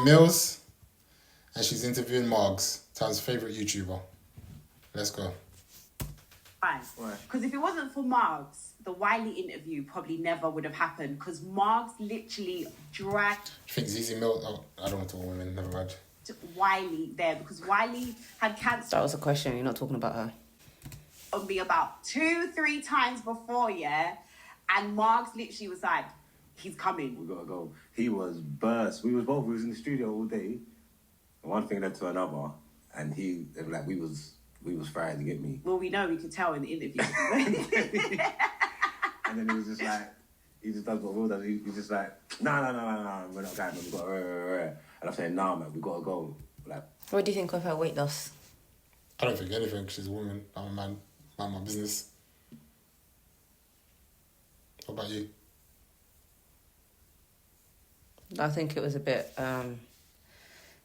Mills, and she's interviewing Margs, Town's favourite YouTuber. Let's go. Fine. Because if it wasn't for Margs, the Wiley interview probably never would have happened. Because Margs literally dragged. I think ZeZe Mills. Oh, I don't want to talk women. Never mind. Wiley there because Wiley had cancer. That was a question. You're not talking about her. On me about 2-3 times before, yeah, and Margs literally was like, "He's coming. We gotta go." He was burst. We was in the studio all day. And one thing led to another, and we was fried to get me. Well, we know, we could tell in the interview. And then he was just like, he just does what Will does. He's just like, no, we're not going. We got and I'm saying, nah, man, we gotta go. Like, What do you think of her weight loss? I don't think anything. She's a woman. I'm a man. Mind my business. What about you? I think it was a bit.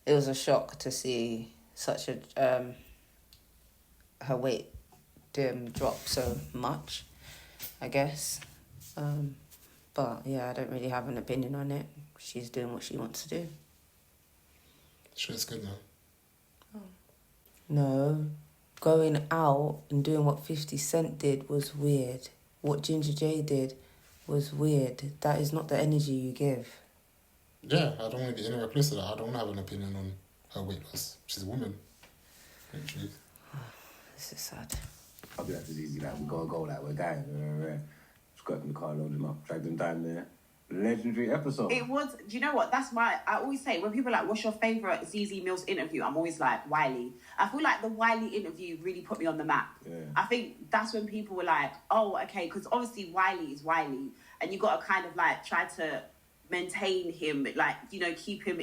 It was a shock to see such a her weight drop so much, I guess. But yeah, I don't really have an opinion on it. She's doing what she wants to do. Sure, it's good now. No, going out and doing what 50 Cent did was weird. What Ginger J did was weird. That is not the energy you give. Yeah, I don't want to be anywhere close to that. I don't have an opinion on her weight loss. She's a woman. Literally. This is sad. I'll be like, it's easy, like, we gotta go, like, we're going. Just got in the car, load him up, dragged him down there. Legendary episode. It was, do you know what? That's I always say, when people are like, what's your favourite ZeZe Mills interview? I'm always like, Wiley. I feel like the Wiley interview really put me on the map. Yeah. I think that's when people were like, oh, okay, because obviously Wiley is Wiley, and you got to kind of like try to maintain him, like, you know, keep him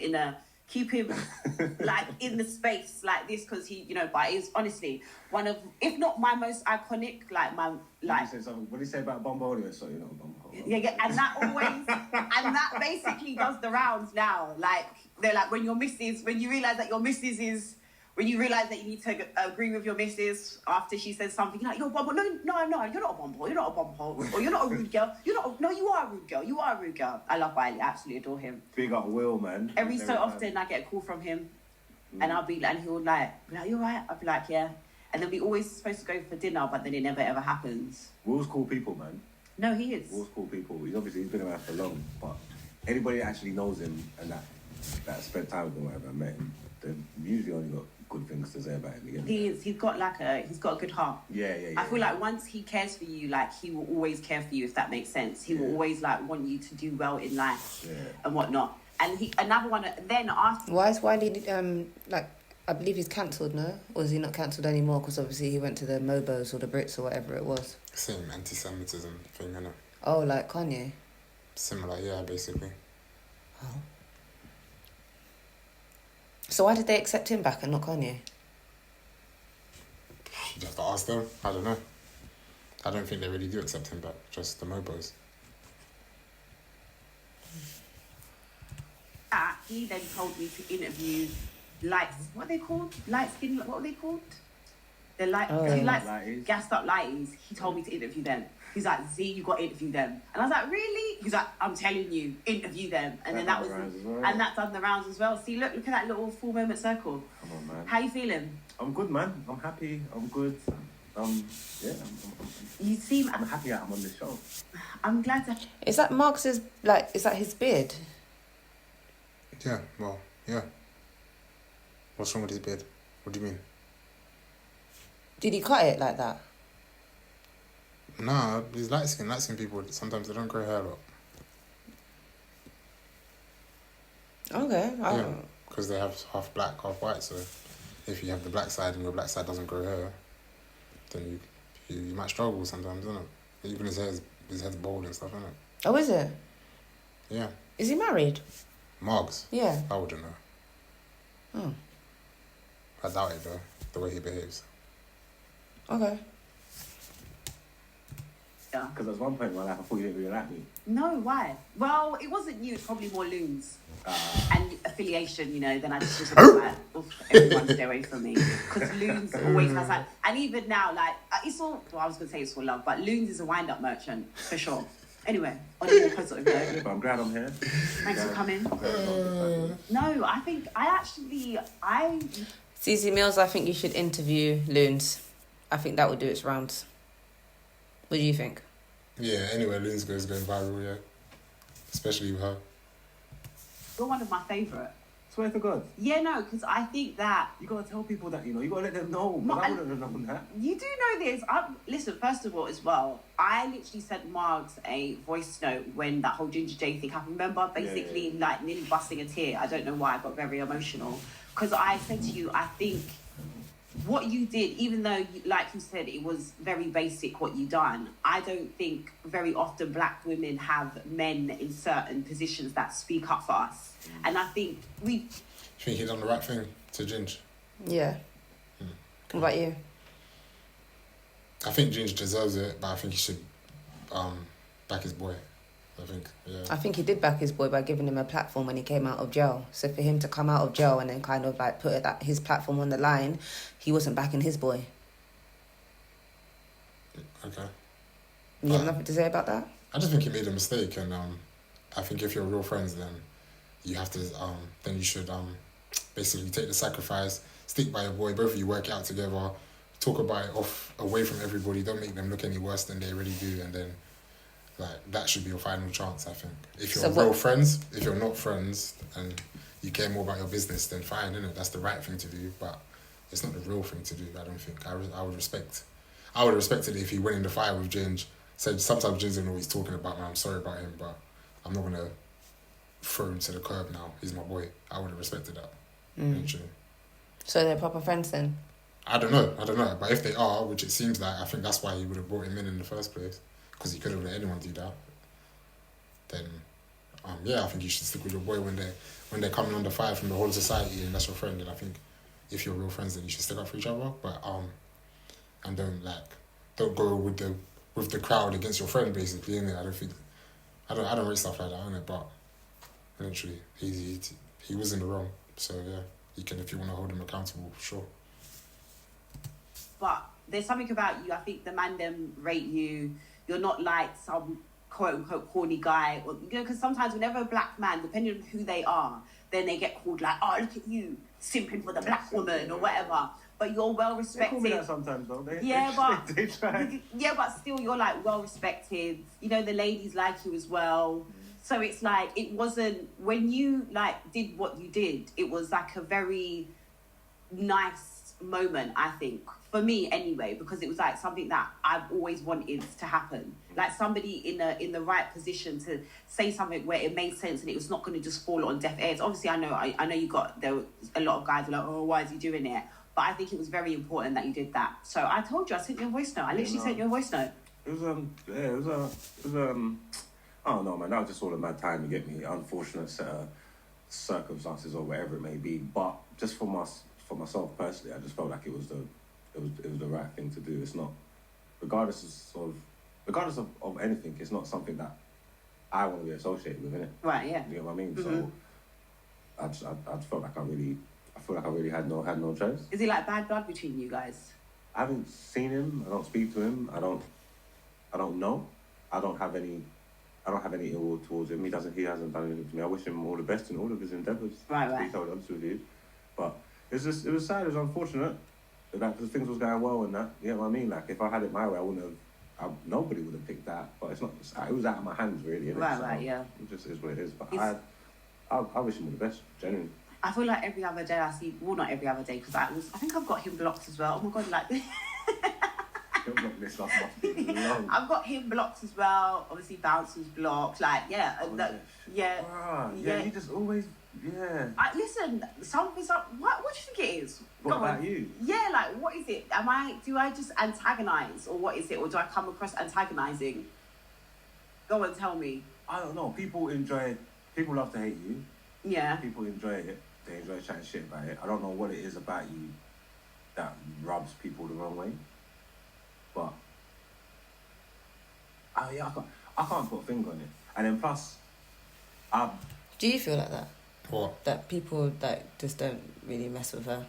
like in the space like this, because he, you know, but it's honestly one of, if not my most iconic, like my, like. What did he say about Bumbo anyway? So, you know, Bumbo. Yeah, and that always, and that basically does the rounds now. Like, they're like, when you realise that your missus is, when you realise that you need to agree with your missus after she says something, you're like, you're a bumble. No, you're not a bumble. You're not a bumble. Or you're not a rude girl. No, you are a rude girl. You are a rude girl. I love Wiley. I absolutely adore him. Big up Will, man. Every so often I get a call from him, and I'll be like, and he'll like, you alright? I'll be like, yeah. And then we always supposed to go for dinner, but then it never ever happens. Will's cool people, man. No, he is. Will's cool people. He's been around for long, but anybody that actually knows him and that spent time with him, whatever, met him, they've usually only got good things to say about him. Again. He's got a good heart. Yeah. I feel like once he cares for you, like, he will always care for you, if that makes sense. He will always like want you to do well in life and whatnot. And another one then after. Why is Wiley like? I believe he's cancelled, no? Or is he not cancelled anymore? Because obviously he went to the Mobos or the Brits or whatever it was. Same anti-Semitism thing, innit? Oh, like Kanye? Similar, yeah, basically. Oh. So why did they accept him back and not Kanye? You have to ask them. I don't know. I don't think they really do accept him back. Just the Mobos. He then told me to interview what are they called? Light skin, what are they called? They're lighties. Gassed up lighties. He told me to interview them. He's like, Z, you got to interview them. And I was like, really? He's like, I'm telling you, interview them. And then that was, and that done the rounds as well. See, look at that little 4 moment circle. Come on, man. How you feeling? I'm good, man. I'm happy. I'm good. You seem. I'm happy that I'm on this show. I'm glad to. Is that Margs's, like, is that his beard? Yeah, well, yeah. What's wrong with his beard? What do you mean? Did he cut it like that? Nah, he's light skin people, sometimes they don't grow hair a lot. Okay. Yeah, because they have half black, half white, so if you have the black side and your black side doesn't grow hair, then you might struggle sometimes, isn't it? Even his head's bald and stuff, isn't it? Oh, is it? Yeah. Is he married? Margs? Yeah. I wouldn't know. Oh. I doubt it though, the way he behaves. Okay. Yeah. Because at one point in my life, I thought you didn't really like me. No, why? Well, it wasn't you. It's probably more Loons and affiliation. You know, then I just was like, everyone stay away from me, because Loons always has like, and even now, like, it's all. Well, I was gonna say it's all love, but Loons is a wind-up merchant for sure. Anyway, on a more positive note. But I'm glad I'm here. Thanks for coming. No, I think ZeZe Mills, I think you should interview Loons. I think that would do its rounds. What do you think? Yeah, anywhere Loons goes going viral, yeah. Especially with her. You're one of my favourite. Swear to God. Yeah, no, because I think that... You got to tell people that, you know. You got to let them know. No, I wouldn't have known that. You do know this. Listen, first of all, as well, I literally sent Margs a voice note when that whole Ginger J thing happened. Remember? Basically, like, nearly busting a tear. I don't know why I got very emotional. Because I said to you, I think what you did, even though, like you said, it was very basic what you done, I don't think very often black women have men in certain positions that speak up for us. And I think You think he done the right thing to Ginge? Yeah. What about you? I think Ginge deserves it, but I think he should back his boy. I think he did back his boy by giving him a platform when he came out of jail. So for him to come out of jail and then kind of like put his platform on the line, he wasn't backing his boy. Okay. You have nothing to say about that? I just think he made a mistake, and I think if you're real friends, then you have to then you should basically take the sacrifice, stick by your boy, both of you work it out together, talk about it away from everybody, don't make them look any worse than they really do, and then like that should be your final chance, I think. If you're real friends, if you're not friends and you care more about your business, then fine, innit? That's the right thing to do, but it's not the real thing to do, I don't think. I would have respected it if he went in the fire with Ginge, said sometimes Ginge doesn't know what he's talking about, man, I'm sorry about him, but I'm not going to throw him to the curb now. He's my boy. I would have respected that. So they're proper friends then? I don't know. But if they are, which it seems like, I think that's why he would have brought him in the first place. Because he could have let anyone do that. Then, I think you should stick with your boy when they're coming under fire from the whole society and that's your friend. And I think if you're real friends, then you should stick up for each other. But and don't go with the crowd against your friend, basically. Innit? I don't rate stuff like that, innit? But literally, he was in the wrong. So yeah, you can, if you want to hold him accountable, sure. But there's something about you, I think the man them rate you. You're not like some quote-unquote corny guy. Or, because sometimes whenever a black man, depending on who they are, then they get called like, oh, look at you, simping for the black woman or whatever. But you're well respected. They call me that sometimes though. They try. Yeah, but still you're like well respected. You know, the ladies like you as well. So it's like, it wasn't, when you like did what you did, it was like a very nice moment, I think. For me anyway, because it was like something that I've always wanted to happen. Like somebody in the right position to say something where it made sense and it was not going to just fall on deaf ears. Obviously, I know there were a lot of guys who were like, oh, why is he doing it? But I think it was very important that you did that. So I told you, I sent you a voice note. I literally sent you a voice note. It was I don't know, man. That was just all a mad time to get me. Unfortunate set of circumstances or whatever it may be. But just for myself personally, I just felt like it was the right thing to do. It's not, regardless of anything, it's not something that I want to be associated with, innit? Right, yeah. You know what I mean? Mm-hmm. So I felt like I really had no choice. Is it like bad blood between you guys? I haven't seen him. I don't speak to him. I don't know. I don't have any ill will towards him. He hasn't done anything to me. I wish him all the best in all of his endeavours. Right. To be totally honest with you. But it was sad, it was unfortunate. Like, because things was going well and that, you know what I mean? Like, if I had it my way, nobody would have picked that. But it was out of my hands, really, innit? Right, yeah. It just is what it is. But I wish him all the best, genuinely. I feel like every other day I see, well, not every other day, because I think I've got him blocked as well. Oh my God, like... I've got him blocked as well. Obviously, Bounce was blocked. Like, yeah. You just always... Yeah. Listen, something's up. What do you think it is? What about you? Yeah, like, what is it? Do I just antagonise, or what is it? Or do I come across antagonising? Go and tell me. I don't know. People love to hate you. Yeah. People enjoy it. They enjoy chatting shit about it. I don't know what it is about you that rubs people the wrong way. But I can't put a finger on it. And then plus, do you feel like that? What? That people that just don't really mess with her?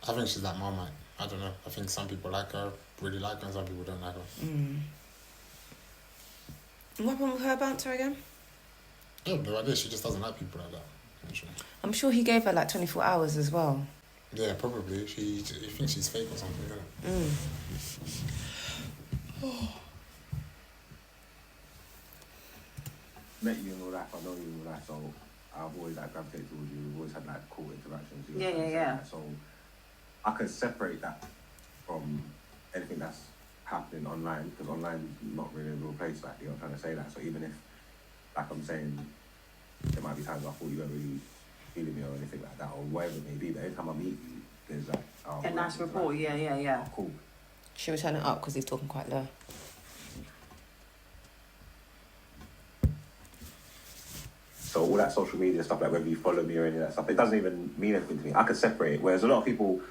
I think she's like Marmite. I don't know. I think some people like her, really like her, and some people don't like her. What happened with her bouncer again? Yeah, no idea. She just doesn't like people like that. Actually. I'm sure he gave her like 24 hours as well. Yeah, probably. He thinks she's fake or something, isn't it? Met you in real life, I know you in real life, so I've always like gravitated towards you. We've always had like cool interactions. You know, Yeah. So I can separate that from anything that's happening online, because online is not really a real place. Like, you know, I'm trying to say that. So even if, like I'm saying, there might be times I thought you weren't really feeling me or anything like that, or whatever it may be. But every time I meet you, there's like A nice rapport. Like, Yeah. oh, cool. Should we turn it up because he's talking quite low? So all that social media stuff, like whether you follow me or any of that stuff, it doesn't even mean anything to me. I can separate it. Whereas a lot of people,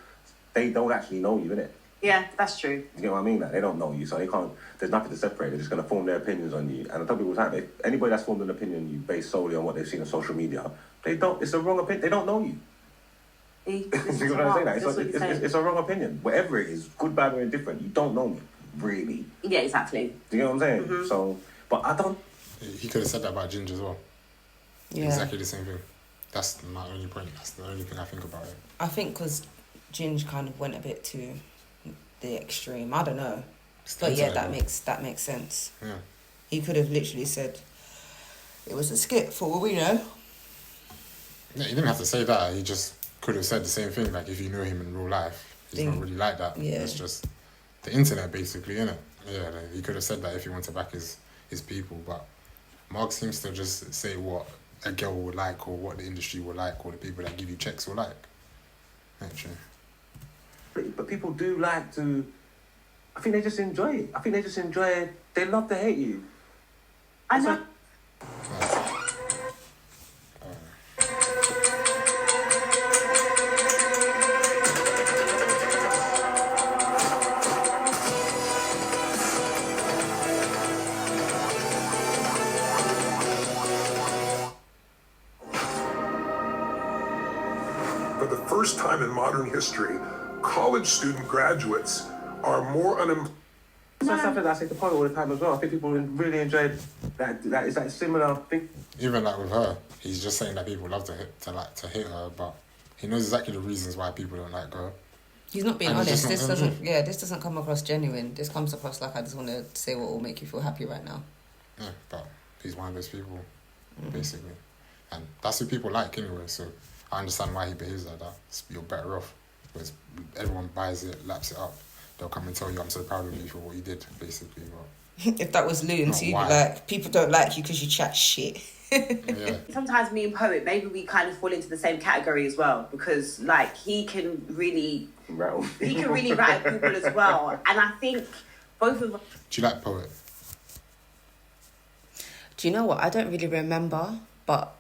they don't actually know you, innit? Yeah, that's true. You know what I mean? Like, they don't know you, so they can't. There's nothing to separate. They're just gonna form their opinions on you. And I tell people all the time, if anybody that's formed an opinion on you based solely on what they've seen on social media, they don't. It's a wrong opinion. They don't know you. You know what I'm saying? It's a wrong opinion. Whatever it is, good, bad, or indifferent, you don't know me, really. Yeah, exactly. Do you know what I'm saying? So, but I don't. He could have said that about Ginger as well. Yeah. Exactly the same thing. That's my only point. That's the only thing I think about it. I think because Ginge kind of went a bit to the extreme. I don't know. But yeah, that makes sense. Yeah. He could have literally said it was a skit for all we know. Yeah, he didn't have to say that. He just could have said the same thing. Like, if you know him in real life, he's not really like that. Yeah. It's just the internet, basically, innit? Yeah, like, he could have said that if he wanted to back his people. But Mark seems to just say what a girl would like, or what the industry would like, or the people that give you checks will like. Actually. But people do like to. I think they just enjoy it. I think they just enjoy it. They love to hate you. I know. For the first time in modern history, college student graduates are more unemployed. That's something that I say to Polly all the time as well. I think people really enjoyed that. That is that similar thing. Even like with her, he's just saying that people love to hit her, but he knows exactly the reasons why people don't like her. He's not being And honest. it's just not This doesn't come across genuine. This comes across like I just want to say what will make you feel happy right now. Yeah, but he's one of those people, basically, and that's who people like anyway. So I understand why he behaves like that. You're better off, because everyone buys it, laps it up. They'll come and tell you, I'm so proud of you for what you did, basically. But If that was Loons, he'd be why. like, people don't like you because you chat shit. yeah, Sometimes me and Poet, maybe we kind of fall into the same category as well, because like he can really Rattle. rattle people as well, and I think both of us. do you like Poet? Do you know what? I don't really remember, but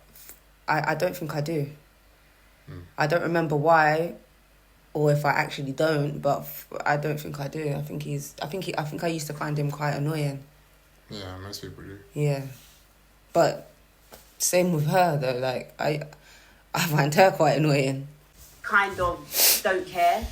I don't think I do. I don't remember why, or if I actually don't, but I don't think I do. I think I used to find him quite annoying. Yeah, most people do. Yeah, but same with her though. Like I find her quite annoying. Kind of don't care,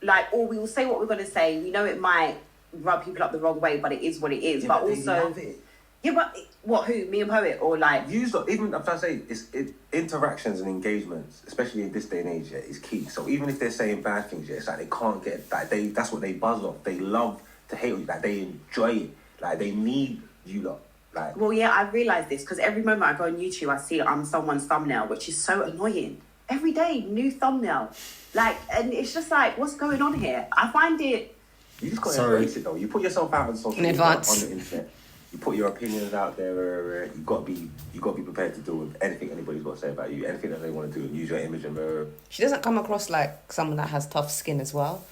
like, or we will say what we're going to say. We know it might rub people up the wrong way, but it is what it is. Yeah, but they also, love it. yeah, but what? Who? Me and Poet, or like? Even I'm trying to say, interactions and engagements, especially in this day and age, yeah, is key. So even if they're saying bad things, yeah, it's like they can't get that. That's what they buzz off. They love to hate you. Like, they enjoy it. Like, they need you lot. Like, Well, yeah, I realised this because every moment I go on YouTube, I see someone's thumbnail, which is so annoying. Every day, new thumbnail. Like, and it's just like, what's going on here? I find it. you just got to embrace it though. You put yourself out on social In media, advance. on the internet. You put your opinions out there. You got to be prepared to deal with anything anybody's got to say about you. Anything that they want to do, and use your image and She doesn't come across like someone that has tough skin as well.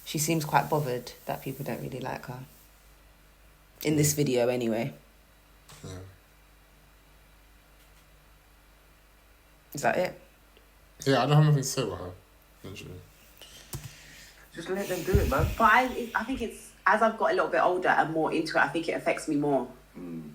She seems quite bothered that people don't really like her. In this video, anyway. Yeah. Is that it? Yeah, I don't have anything to say about her, literally. just let them do it, man. But I think it's, as I've got a little bit older and more into it, I think it affects me more.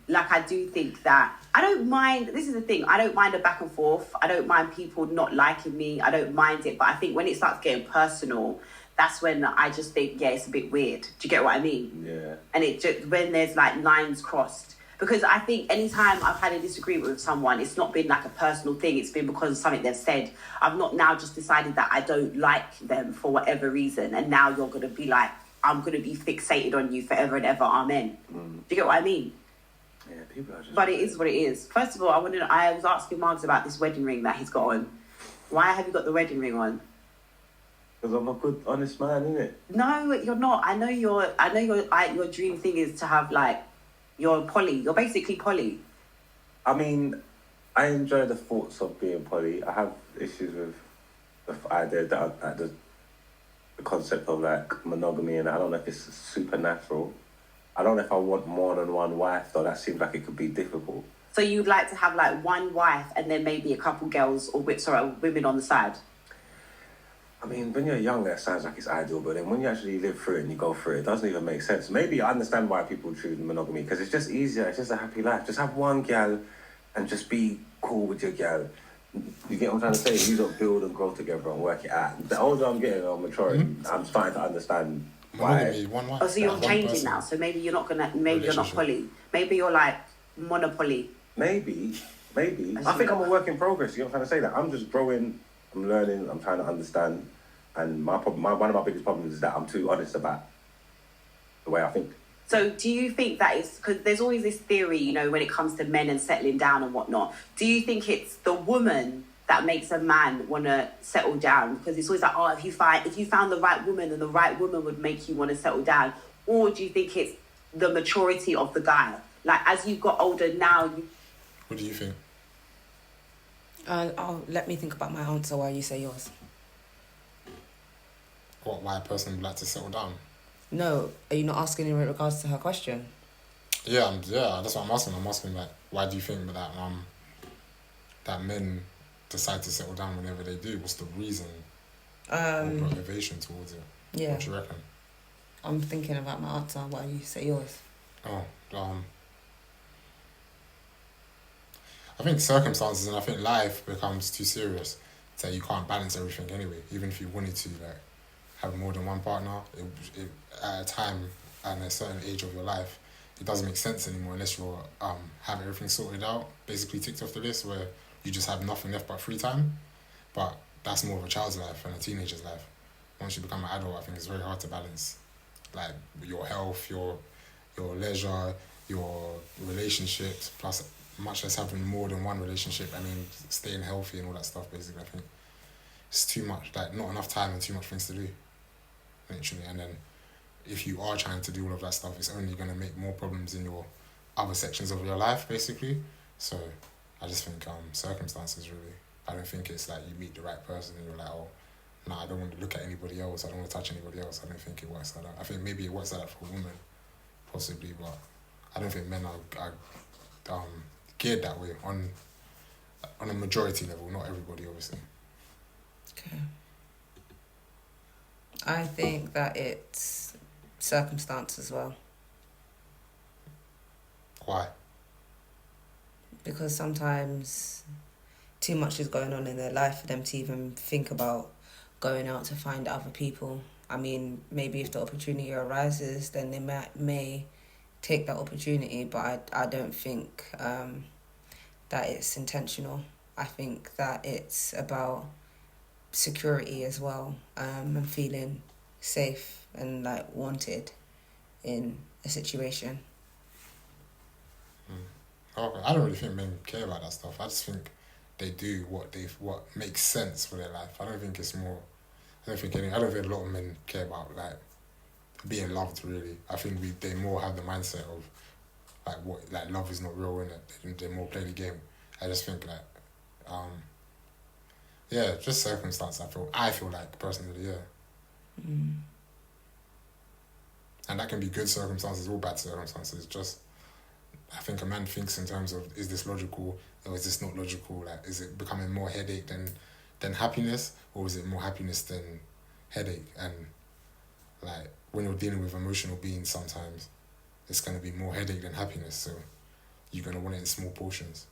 Like, I do think that I don't mind. This is the thing. I don't mind a back and forth. I don't mind people not liking me. I don't mind it. But I think when it starts getting personal, that's when I just think, yeah, it's a bit weird. Do you get what I mean? Yeah. And it just, when there's like lines crossed, because I think anytime I've had a disagreement with someone, it's not been like a personal thing. It's been because of something they've said. I've not now just decided that I don't like them for whatever reason, and now you're gonna be like, I'm gonna be fixated on you forever and ever. Amen. Do you get what I mean? Yeah, people are just. But it is what it is. First of all, I was asking Margs about this wedding ring that he's got on. Why have you got the wedding ring on? Because I'm a good, honest man, innit? No, you're not. I know your dream thing is to have like, you're poly. You're basically poly. I mean, I enjoy the thoughts of being poly. I have issues with the idea that the concept of like monogamy, and I don't know if it's supernatural. I don't know if I want more than one wife, though. That seems like it could be difficult. So you'd like to have like one wife and then maybe a couple girls or women on the side? I mean, when you're young, that sounds like it's ideal, but then when you actually live through it and you go through it, it doesn't even make sense. Maybe I understand why people choose monogamy, because it's just easier. It's just a happy life. Just have one gal and just be cool with your gal. You get what I'm trying to say? You don't build and grow together and work it out. The older I'm getting, I'm maturing. I'm starting to understand why. Monogamy, one wife. Oh, so you're one changing person. now. So maybe you're not maybe you're not Relationship. poly. Maybe you're like monopoly. Maybe. I think I'm a work in progress. You know what I'm trying to say? That I'm just growing, I'm learning, I'm trying to understand. And one of my biggest problems is that I'm too honest about the way I think. So do you think that it's, because there's always this theory, you know, when it comes to men and settling down and whatnot, do you think it's the woman that makes a man want to settle down? Because it's always like, oh, if you found the right woman, and the right woman would make you want to settle down. Or do you think it's the maturity of the guy? Like, as you've got older now... What do you think? Let me think about my answer while you say yours. Why a person would like to settle down? No, are you not asking in regards to her question? Yeah, that's what I'm asking. I'm asking, like, why do you think that men decide to settle down whenever they do? What's the reason or motivation towards it? Yeah. What do you reckon? I'm thinking about my answer while you say yours. I think circumstances, and I think life becomes too serious so you can't balance everything anyway. Even if you wanted to, like, have more than one partner, it at a time and a certain age of your life, it doesn't make sense anymore unless you're have everything sorted out, basically ticked off the list, where you just have nothing left but free time. But that's more of a child's life and a teenager's life. Once you become an adult, I think it's very hard to balance, like, your health, your leisure, your relationships, plus much less having more than one relationship. I mean, staying healthy and all that stuff, basically. I think it's too much, like, not enough time and too much things to do, literally. And then if you are trying to do all of that stuff, it's only going to make more problems in your other sections of your life, basically. So I just think circumstances, really. I don't think it's like you meet the right person and you're like, oh, no, I don't want to look at anybody else, I don't want to touch anybody else. I don't think it works like that. I think maybe it works like that for women, possibly, but I don't think men are geared that way on a majority level, not everybody, obviously. Okay. I think that it's circumstance as well. Why? Because sometimes too much is going on in their life for them to even think about going out to find other people. I mean, maybe if the opportunity arises, then they may take that opportunity, but I don't think that it's intentional. I think that it's about security as well, and feeling safe and, like, wanted in a situation. Okay. I don't really think men care about that stuff. I just think they do what makes sense for their life. I don't think a lot of men care about, like, being loved, really. I think they more have the mindset of, like, love is not real, innit? They more play the game. I just think, like, just circumstance. I feel like, personally, yeah. And that can be good circumstances or bad circumstances. Just, I think a man thinks in terms of, is this logical or is this not logical? Like, is it becoming more headache than happiness, or is it more happiness than headache? And, like, when you're dealing with emotional beings, sometimes it's going to be more headache than happiness. So you're going to want it in small portions,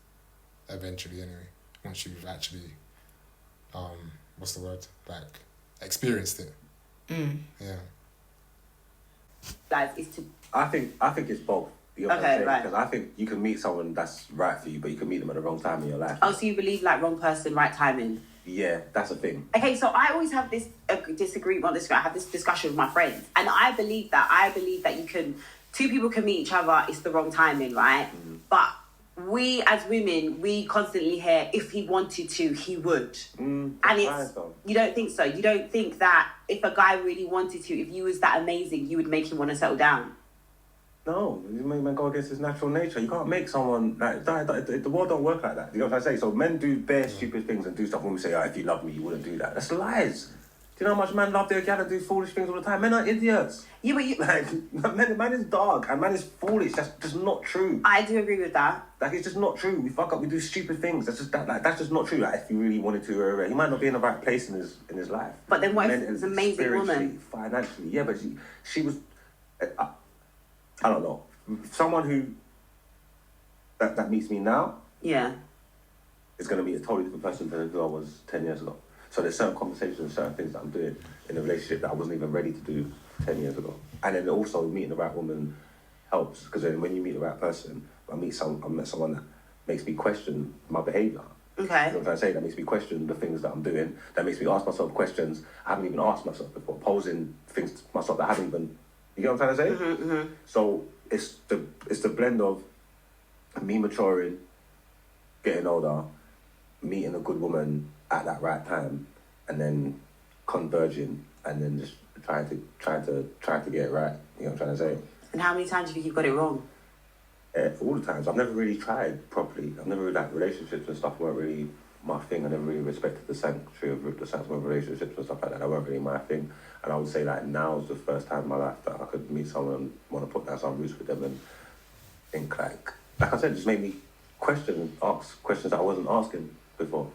eventually, anyway. Once you've actually, experienced it, Yeah. Guys, is to I think it's both. You know what Okay, I'm saying? right. Because I think you can meet someone that's right for you, but you can meet them at the wrong time in your life. oh, so you believe like wrong person, right timing. Yeah, that's a thing. Okay, so I always have this disagreement on this. I have this discussion with my friends, and I believe that you can, two people can meet each other. It's the wrong timing, right? But we as women, we constantly hear if he wanted to, he would, and it's you don't think so. You don't think that if a guy really wanted to, if you was that amazing, you would make him want to settle down. No, you make man go against his natural nature. You can't make someone like the world don't work like that. You know what I'm saying? So men do bare stupid things and do stuff. When we say, "Oh, if you love me, you wouldn't do that." That's lies. Do you know how much men love their gal and do foolish things all the time? Men are idiots. Yeah, but you. Like man is dark and man is foolish. That's just not true. I do agree with that. Like it's just not true. We fuck up. We do stupid things. That's just that's just not true. Like if you really wanted to, he might not be in the right place in his life. But then what if it was an amazing woman? Financially, yeah, but she was. I don't know. Someone who that meets me now Yeah. is going to be a totally different person than who I was 10 years ago. So there's certain conversations, certain things that I'm doing in a relationship that I wasn't even ready to do 10 years ago. And then also meeting the right woman helps, because then when you meet the right person, I met someone that makes me question my behaviour. Okay. You know what I'm saying? That makes me question the things that I'm doing. That makes me ask myself questions I haven't even asked myself before, posing things to myself that I haven't even. You get what I'm trying to say? Mm-hmm. So it's the blend of me maturing, getting older, meeting a good woman at that right time, and then converging, and then just trying to get it right. You know what I'm trying to say? And how many times do you think you've got it wrong? All the times. I've never really tried properly. I've never really, like, relationships and stuff weren't really my thing. I never really respected the sanctuary of relationships and stuff like that. That weren't really my thing. And I would say that now is the first time in my life that I could meet someone, want to put down some roots with them, and think like I said, just made me ask questions that I wasn't asking before.